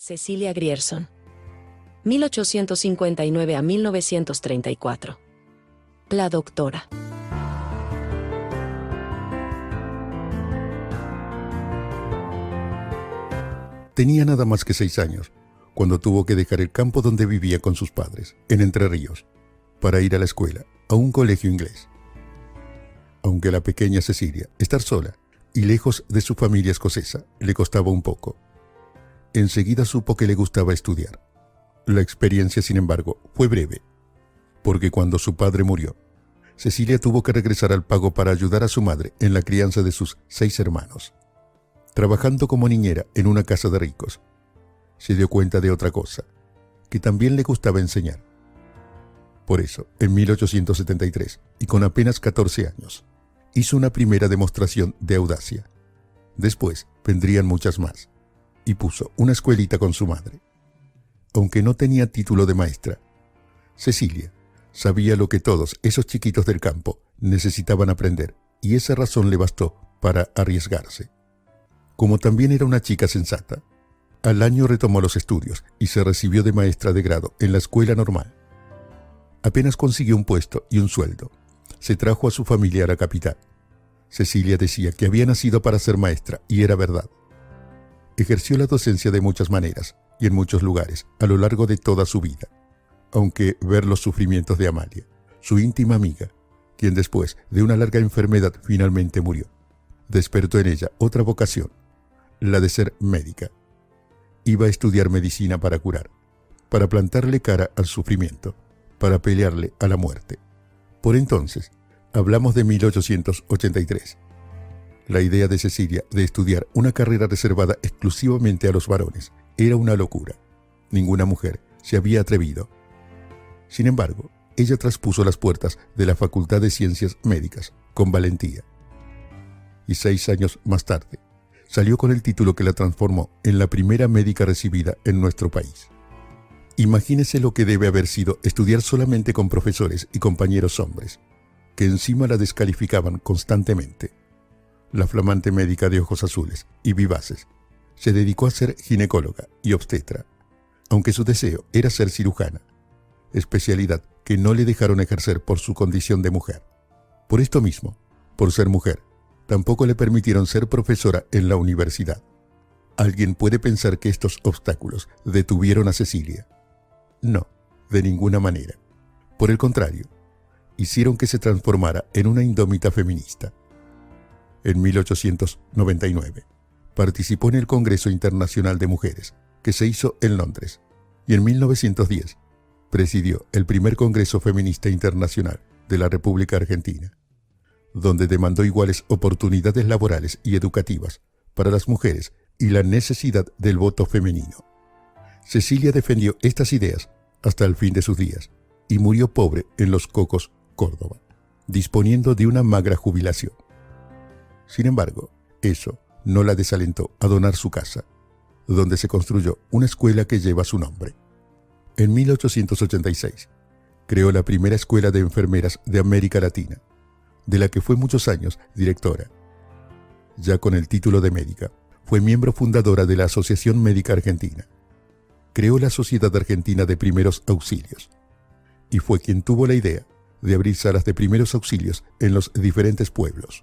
Cecilia Grierson. 1859 a 1934. La doctora. Tenía nada más que 6 años, cuando tuvo que dejar el campo donde vivía con sus padres, en Entre Ríos, para ir a la escuela, a un colegio inglés. Aunque a la pequeña Cecilia, estar sola y lejos de su familia escocesa, le costaba un poco. Enseguida supo que le gustaba estudiar. La experiencia, sin embargo, fue breve, porque cuando su padre murió, Cecilia tuvo que regresar al pago para ayudar a su madre en la crianza de sus 6 hermanos. Trabajando como niñera en una casa de ricos, se dio cuenta de otra cosa, que también le gustaba enseñar. Por eso, en 1873, y con apenas 14 años, hizo una primera demostración de audacia. Después vendrían muchas más, y puso una escuelita con su madre. Aunque no tenía título de maestra, Cecilia sabía lo que todos esos chiquitos del campo necesitaban aprender, y esa razón le bastó para arriesgarse. Como también era una chica sensata, al año retomó los estudios y se recibió de maestra de grado en la escuela normal. Apenas consiguió un puesto y un sueldo, se trajo a su familia a la capital. Cecilia decía que había nacido para ser maestra, y era verdad. Ejerció la docencia de muchas maneras y en muchos lugares a lo largo de toda su vida, aunque ver los sufrimientos de Amalia, su íntima amiga, quien después de una larga enfermedad finalmente murió, despertó en ella otra vocación, la de ser médica. Iba a estudiar medicina para curar, para plantarle cara al sufrimiento, para pelearle a la muerte. Por entonces, hablamos de 1883. La idea de Cecilia de estudiar una carrera reservada exclusivamente a los varones era una locura. Ninguna mujer se había atrevido. Sin embargo, ella traspuso las puertas de la Facultad de Ciencias Médicas con valentía. Y 6 años más tarde, salió con el título que la transformó en la primera médica recibida en nuestro país. Imagínese lo que debe haber sido estudiar solamente con profesores y compañeros hombres, que encima la descalificaban constantemente. La flamante médica de ojos azules y vivaces se dedicó a ser ginecóloga y obstetra, aunque su deseo era ser cirujana, especialidad que no le dejaron ejercer por su condición de mujer. Por esto mismo, por ser mujer, tampoco le permitieron ser profesora en la universidad. ¿Alguien puede pensar que estos obstáculos detuvieron a Cecilia? No, de ninguna manera. Por el contrario, hicieron que se transformara en una indómita feminista. En 1899, participó en el Congreso Internacional de Mujeres, que se hizo en Londres, y en 1910 presidió el primer Congreso Feminista Internacional de la República Argentina, donde demandó iguales oportunidades laborales y educativas para las mujeres y la necesidad del voto femenino. Cecilia defendió estas ideas hasta el fin de sus días y murió pobre en Los Cocos, Córdoba, disponiendo de una magra jubilación. Sin embargo, eso no la desalentó a donar su casa, donde se construyó una escuela que lleva su nombre. En 1886, creó la primera escuela de enfermeras de América Latina, de la que fue muchos años directora. Ya con el título de médica, fue miembro fundadora de la Asociación Médica Argentina. Creó la Sociedad Argentina de Primeros Auxilios, y fue quien tuvo la idea de abrir salas de primeros auxilios en los diferentes pueblos.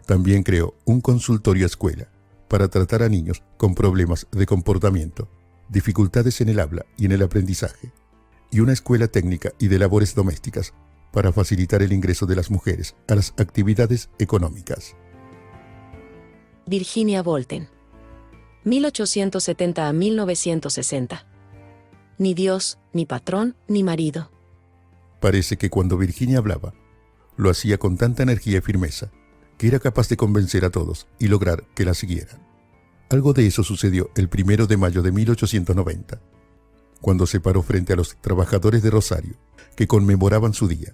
También creó un consultorio escuela para tratar a niños con problemas de comportamiento, dificultades en el habla y en el aprendizaje, y una escuela técnica y de labores domésticas para facilitar el ingreso de las mujeres a las actividades económicas. Virginia Volten. 1870 a 1960. Ni Dios, ni patrón, ni marido. Parece que cuando Virginia hablaba, lo hacía con tanta energía y firmeza, que era capaz de convencer a todos y lograr que la siguieran. Algo de eso sucedió el 1 de mayo de 1890, cuando se paró frente a los trabajadores de Rosario, que conmemoraban su día.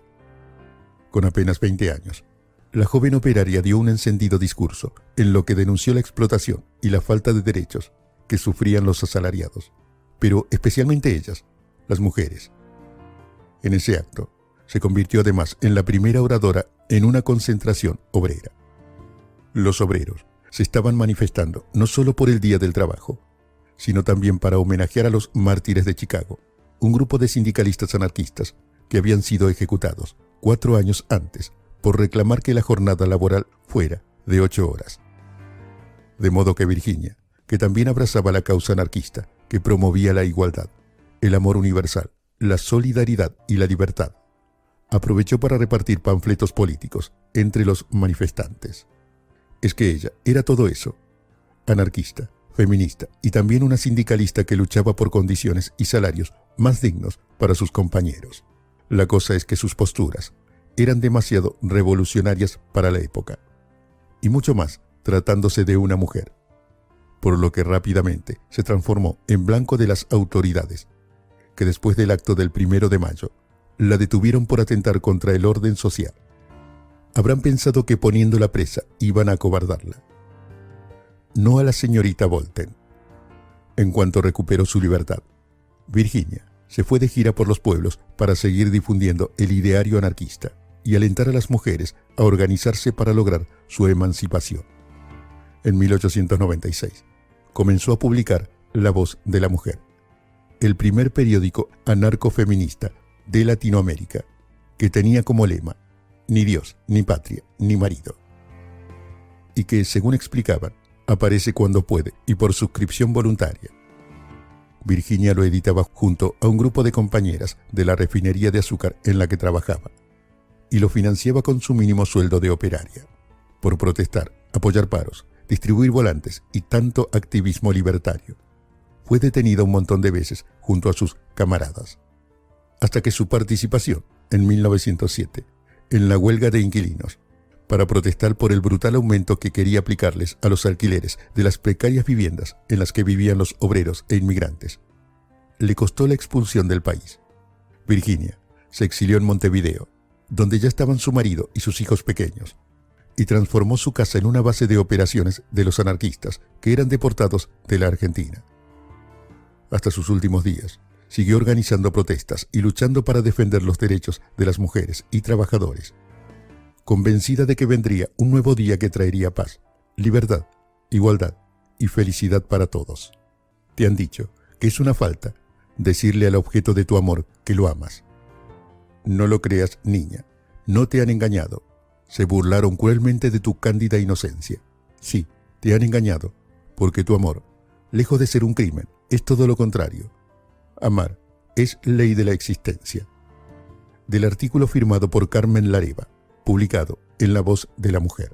Con apenas 20 años, la joven operaria dio un encendido discurso en lo que denunció la explotación y la falta de derechos que sufrían los asalariados, pero especialmente ellas, las mujeres. En ese acto, se convirtió además en la primera oradora en una concentración obrera. Los obreros se estaban manifestando no solo por el Día del Trabajo, sino también para homenajear a los mártires de Chicago, un grupo de sindicalistas anarquistas que habían sido ejecutados 4 años antes por reclamar que la jornada laboral fuera de 8 horas. De modo que Virginia, que también abrazaba la causa anarquista que promovía la igualdad, el amor universal, la solidaridad y la libertad, aprovechó para repartir panfletos políticos entre los manifestantes. Es que ella era todo eso: anarquista, feminista y también una sindicalista que luchaba por condiciones y salarios más dignos para sus compañeros. La cosa es que sus posturas eran demasiado revolucionarias para la época, y mucho más tratándose de una mujer, por lo que rápidamente se transformó en blanco de las autoridades, que después del acto del 1 de mayo la detuvieron por atentar contra el orden social. Habrán pensado que poniéndola presa iban a acobardarla. No a la señorita Bolten. En cuanto recuperó su libertad, Virginia se fue de gira por los pueblos para seguir difundiendo el ideario anarquista y alentar a las mujeres a organizarse para lograr su emancipación. En 1896 comenzó a publicar La Voz de la Mujer, el primer periódico anarcofeminista de Latinoamérica, que tenía como lema ni Dios, ni patria, ni marido, y que, según explicaban, aparece cuando puede y por suscripción voluntaria. Virginia lo editaba junto a un grupo de compañeras de la refinería de azúcar en la que trabajaba, y lo financiaba con su mínimo sueldo de operaria. Por protestar, apoyar paros, distribuir volantes y tanto activismo libertario, fue detenida un montón de veces junto a sus camaradas, hasta que su participación, en 1907, en la huelga de inquilinos, para protestar por el brutal aumento que quería aplicarles a los alquileres de las precarias viviendas en las que vivían los obreros e inmigrantes, le costó la expulsión del país. Virginia se exilió en Montevideo, donde ya estaban su marido y sus hijos pequeños, y transformó su casa en una base de operaciones de los anarquistas que eran deportados de la Argentina. Hasta sus últimos días, siguió organizando protestas y luchando para defender los derechos de las mujeres y trabajadores, convencida de que vendría un nuevo día que traería paz, libertad, igualdad y felicidad para todos. Te han dicho que es una falta decirle al objeto de tu amor que lo amas. No lo creas, niña, no te han engañado. Se burlaron cruelmente de tu cándida inocencia. Sí, te han engañado, porque tu amor, lejos de ser un crimen, es todo lo contrario. Amar es ley de la existencia. Del artículo firmado por Carmen Lareva, publicado en La Voz de la Mujer.